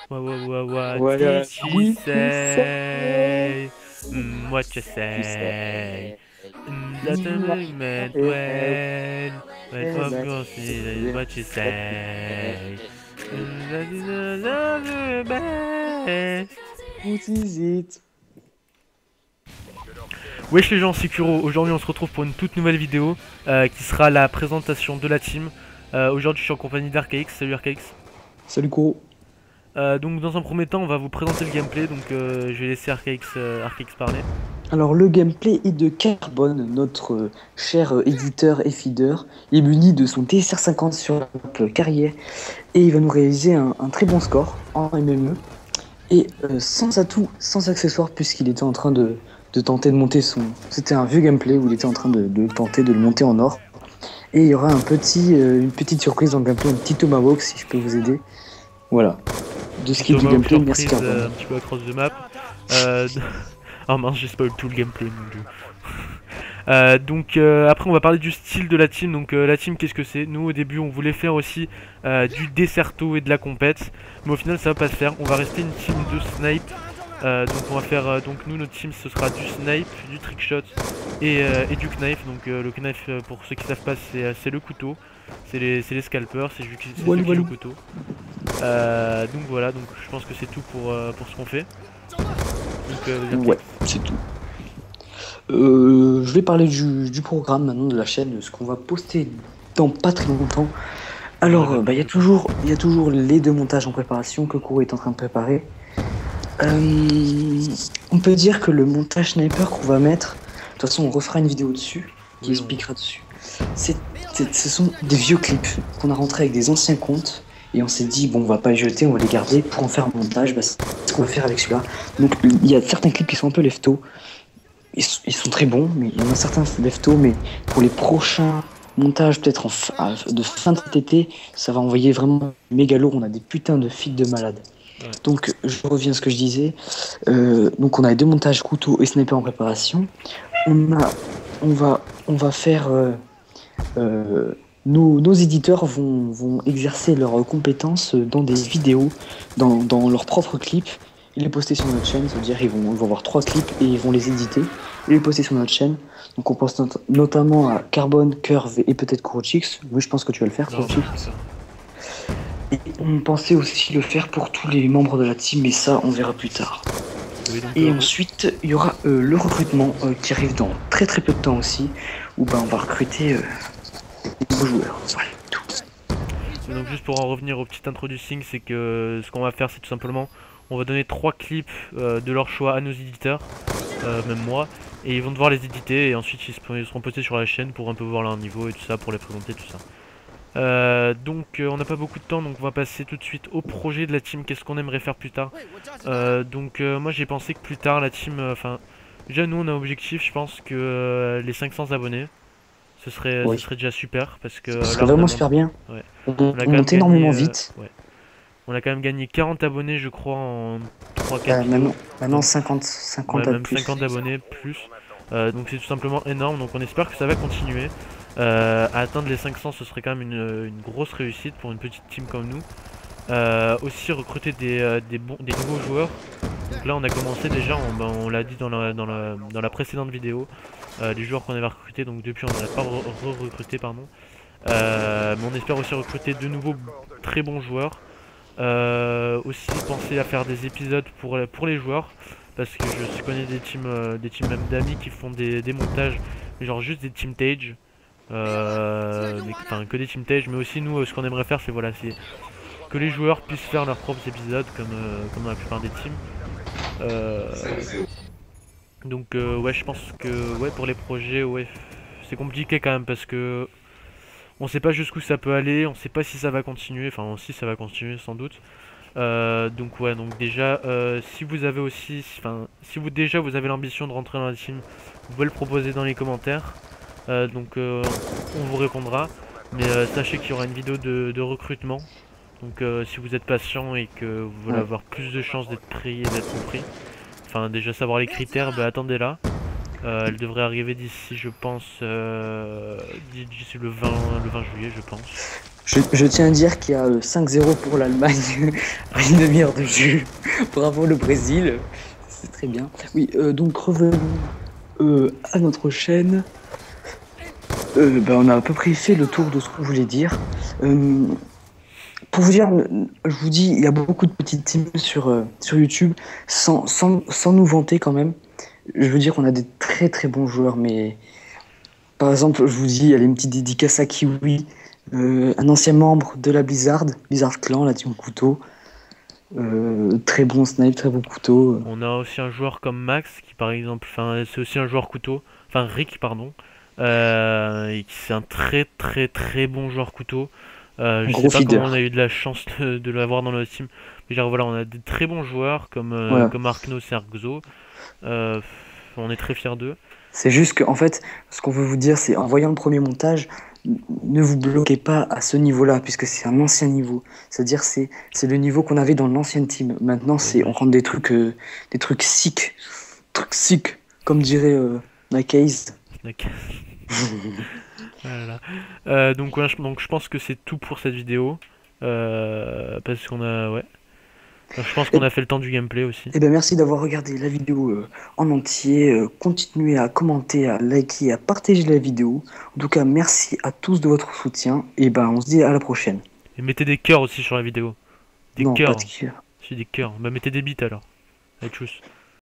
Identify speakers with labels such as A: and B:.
A: What
B: Voilà,
A: did she
B: did you
A: say?
B: say?
A: What you
B: You
A: say?
B: say
A: That the
B: you
A: moment
B: are
A: when of course is what you
B: what you
A: say.
B: say.
A: That is the best.
B: What is it?
A: Wesh les gens, c'est Kuro. Aujourd'hui on se retrouve pour une toute nouvelle vidéo qui sera la présentation de la team. Aujourd'hui je suis en compagnie d'Arcaix. Salut Arcaix.
B: Salut Kuro.
A: Donc dans un premier temps on va vous présenter le gameplay. Donc je vais laisser Arcaix parler.
B: Alors le gameplay est de Carbone, notre cher éditeur et feeder. Il est muni de son TSR50 sur la map carrière et il va nous réaliser un très bon score en MME. Et sans atout, sans accessoire, puisqu'il était en train de tenter de monter son... C'était un vieux gameplay où il était en train de tenter de le monter en or. Et il y aura une petite surprise dans le gameplay, un petit tomahawk si je peux vous aider. Voilà. De ce
A: Petit
B: qui est du
A: Tomahawk
B: gameplay, merci
A: surprise
B: Carbone.
A: un petit peu across the map. Euh, oh mince j'ai spoil tout le gameplay mon dieu. Après on va parler du style de la team. Donc la team qu'est-ce que c'est? Nous au début on voulait faire aussi du Desserto et de la compète. Mais au final ça va pas se faire. On va rester une team de snipe. Donc on va faire donc nous notre team ce sera du snipe, du trickshot et du knife. Donc le knife pour ceux qui savent pas c'est le couteau. C'est les scalpers, c'est ceux
B: Walou
A: qui jouent
B: walou.
A: au couteau. Donc voilà, donc je pense que c'est tout pour ce qu'on fait. Donc vas-y Arcade.
B: Ouais, c'est tout. Je vais parler du programme maintenant de la chaîne, ce qu'on va poster dans pas très longtemps.
A: On
B: Alors,
A: révèle
B: bah,
A: plus de temps.
B: il y a toujours les deux montages en préparation que Kuro est en train de préparer. On peut dire que le montage sniper qu'on va mettre, de toute façon, on refera une vidéo dessus qui
A: Oui,
B: expliquera dessus. Ce sont des vieux clips qu'on a rentrés avec des anciens comptes et on s'est dit, bon, on va pas les jeter, on va les garder pour en faire un montage. Bah, c'est ce qu'on va faire avec celui-là. Donc, il y a certains clips qui sont un peu lefto. Ils sont très bons, mais il y en a certains lefto, mais pour les prochains montages, peut-être de fin de cet été, ça va envoyer vraiment méga lourd. On a des putains de feats de malades.
A: ouais.
B: Donc, je reviens à ce que je disais. Donc, on a les deux montages couteau et sniper en préparation. On a, on va faire. Nos éditeurs vont exercer leurs compétences dans des vidéos, dans leurs propres clips, et les poster sur notre chaîne. C'est-à-dire ils vont avoir 3 clips et ils vont les éditer et les poster sur notre chaîne. Donc, on pense notamment à Carbone, Curve et peut-être Kurochix. Oui, je pense que tu vas le faire,
A: Non, moi
B: Kurochix.
A: je fais ça.
B: Et on pensait aussi le faire pour tous les membres de la team, mais ça, on verra plus tard.
A: Oui, donc
B: Et ensuite, il y aura le recrutement qui arrive dans très très peu de temps aussi, où ben, on va recruter des nouveaux joueurs. Voilà, tout.
A: donc juste pour en revenir au petit introducing, c'est que ce qu'on va faire c'est tout simplement on va donner 3 clips de leur choix à nos éditeurs, même moi, et ils vont devoir les éditer et ensuite ils seront postés sur la chaîne pour un peu voir leur niveau et tout ça, pour les présenter tout ça. On n'a pas beaucoup de temps donc on va passer tout de suite au projet de la team, qu'est-ce qu'on aimerait faire plus tard. Moi j'ai pensé que plus tard la team, déjà nous on a objectif je pense que les 500 abonnés, ce
B: Oui,
A: serait déjà super parce que
B: ce serait
A: là on a
B: vraiment super bien.
A: ouais,
B: On,
A: on a
B: on
A: quand même
B: monte
A: gagné
B: énormément vite.
A: ouais. On a quand même gagné 40 abonnés je crois en 3-4 vidéos.
B: Maintenant
A: Donc
B: 50
A: ouais,
B: à de
A: même
B: plus.
A: 50 abonnés plus. Donc c'est tout simplement énorme. Donc on espère que ça va continuer. À atteindre les 500 ce serait quand même une grosse réussite pour une petite team comme nous. Aussi recruter des nouveaux joueurs. Donc là on a commencé déjà, on l'a dit dans la précédente vidéo, les joueurs qu'on avait recrutés, donc depuis on n'a pas recruté pardon. Mais on espère aussi recruter de nouveaux très bons joueurs. Aussi penser à faire des épisodes pour les joueurs. Parce que je connais des teams même d'amis qui font des montages, genre juste des team tage. Enfin que des team tage, mais aussi nous ce qu'on aimerait faire c'est voilà, c'est que les joueurs puissent faire leurs propres épisodes comme dans la plupart des teams. Euh, ouais je pense que ouais pour les projets ouais c'est compliqué quand même parce que on sait pas jusqu'où ça peut aller, on sait pas si ça va continuer, enfin si ça va continuer sans doute. Donc ouais, donc déjà, si vous avez aussi, enfin, si vous déjà vous avez l'ambition de rentrer dans la team, vous pouvez le proposer dans les commentaires. On vous répondra. Mais sachez qu'il y aura une vidéo de recrutement. Donc si vous êtes patient et que vous voulez
B: Ouais.
A: avoir plus de chances d'être pris et d'être compris, enfin déjà savoir les critères, bah attendez-la. Elle devrait arriver d'ici, je pense, d'ici le 20 juillet, je pense.
B: Je tiens à dire qu'il y a 5-0 pour l'Allemagne après une demi-heure de jeu. Bravo le Brésil, c'est très bien. Oui, donc revenons à notre chaîne. On a à peu près fait le tour de ce qu'on voulait dire. Euh, pour vous dire, je vous dis, il y a beaucoup de petites teams sur YouTube, sans nous vanter quand même. Je veux dire qu'on a des très très bons joueurs, mais par exemple, je vous dis, il y a une petite dédicace à Kiwi, un ancien membre de la Blizzard Clan, la team couteau. Très bon snipe, très bon couteau.
A: On a aussi un joueur comme Max qui par exemple, enfin c'est aussi un joueur couteau, enfin Rick pardon, et qui c'est un très très très bon joueur couteau.
B: Un
A: Je sais
B: gros
A: pas comment on
B: feeder.
A: a eu de la chance de l'avoir dans notre team, mais genre voilà on a des très bons joueurs
B: Voilà.
A: comme Arknos et Argzo. Euh, on est très fiers d'eux.
B: C'est juste que, en fait, ce qu'on veut vous dire, c'est en voyant le premier montage, ne vous bloquez pas à ce niveau-là, puisque c'est un ancien niveau. C'est-à-dire, c'est le niveau qu'on avait dans l'ancienne team. Maintenant, on
A: Oui.
B: rentre des trucs sick, comme dirait Nakaze.
A: Snack. Voilà. Donc, ouais, donc je pense que c'est tout pour cette vidéo. Parce qu'on a ouais. Je pense qu'on
B: Et,
A: a fait le temps du gameplay aussi.
B: ben, merci d'avoir regardé la vidéo en entier. Continuez à commenter, à liker, à partager la vidéo. En tout cas, merci à tous de votre soutien. Et ben, on se dit à la prochaine.
A: Et mettez des cœurs aussi sur la vidéo. Des
B: Non, pas de
A: cœurs.
B: cœur.
A: Si des cœurs. Bah mettez des bites alors. Allez, tchuss.